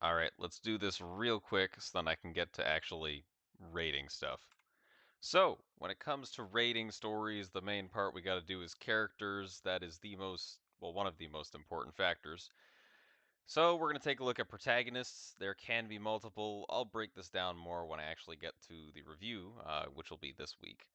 All right, let's do this real quick so then I can get to actually rating stuff. So, when it comes to rating stories, the main part we got to do is characters. That is the most, well, one of the most important factors. So, we're going to take a look at protagonists. There can be multiple. I'll break this down more when I actually get to the review, which will be this week.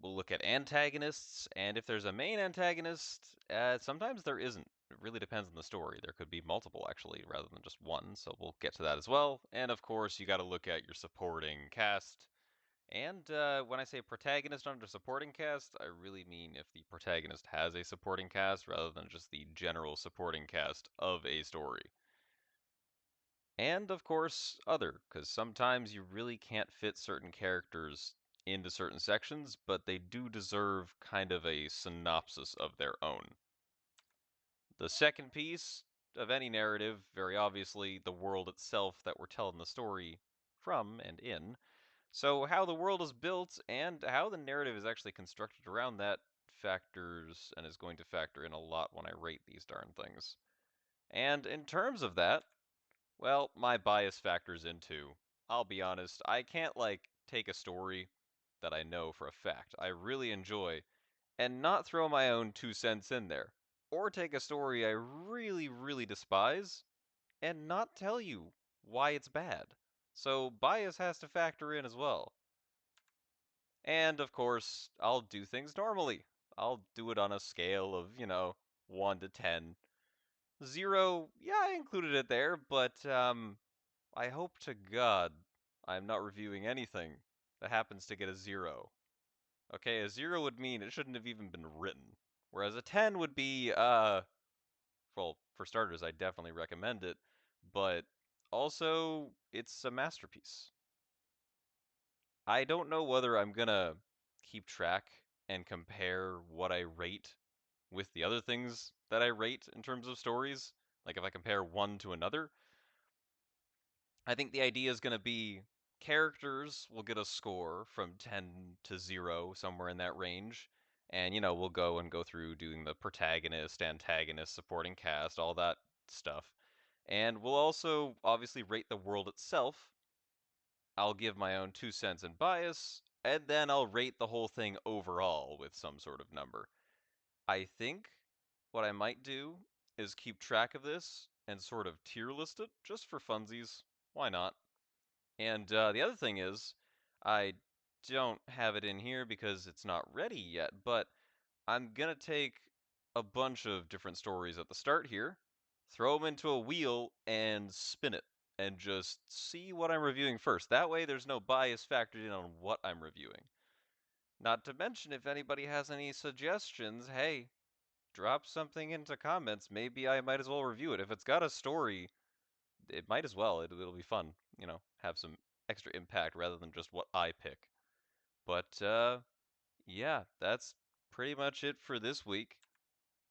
We'll look at antagonists, and if there's a main antagonist, sometimes there isn't. It really depends on the story. There could be multiple, actually, rather than just one, so we'll get to that as well. And of course, you got to look at your supporting cast. And when I say protagonist under supporting cast, I really mean if the protagonist has a supporting cast rather than just the general supporting cast of a story. And of course, other, because sometimes you really can't fit certain characters into certain sections, but they do deserve kind of a synopsis of their own. The second piece of any narrative, very obviously, the world itself that we're telling the story from and in. So, how the world is built and how the narrative is actually constructed around that factors and is going to factor in a lot when I rate these darn things. And in terms of that, well, my bias factors into. I'll be honest, I can't take a story that I know for a fact I really enjoy and not throw my own 2 cents in there. Or take a story I really, really despise and not tell you why it's bad. So bias has to factor in as well. And of course, I'll do things normally. I'll do it on a scale of, 1 to 10. 0, yeah, I included it there, but I hope to God I'm not reviewing anything that happens to get a 0. Okay, a 0 would mean it shouldn't have even been written. Whereas a 10 would be, well, for starters, I definitely recommend it, but also, it's a masterpiece. I don't know whether I'm gonna keep track and compare what I rate with the other things that I rate in terms of stories. Like if I compare one to another, I think the idea is gonna be characters will get a score from 10 to 0, somewhere in that range. And, we'll go through doing the protagonist, antagonist, supporting cast, all that stuff. And we'll also obviously rate the world itself. I'll give my own 2 cents and bias, and then I'll rate the whole thing overall with some sort of number. I think what I might do is keep track of this and sort of tier list it just for funsies. Why not? And the other thing is, I don't have it in here because it's not ready yet, but I'm gonna take a bunch of different stories at the start here, throw them into a wheel, and spin it, and just see what I'm reviewing first. That way, there's no bias factored in on what I'm reviewing. Not to mention, if anybody has any suggestions, hey, drop something into comments. Maybe I might as well review it. If it's got a story, it might as well. It'll be fun, have some extra impact rather than just what I pick. But yeah, that's pretty much it for this week.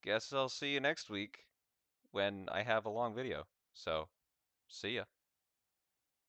Guess I'll see you next week when I have a long video. So, see ya.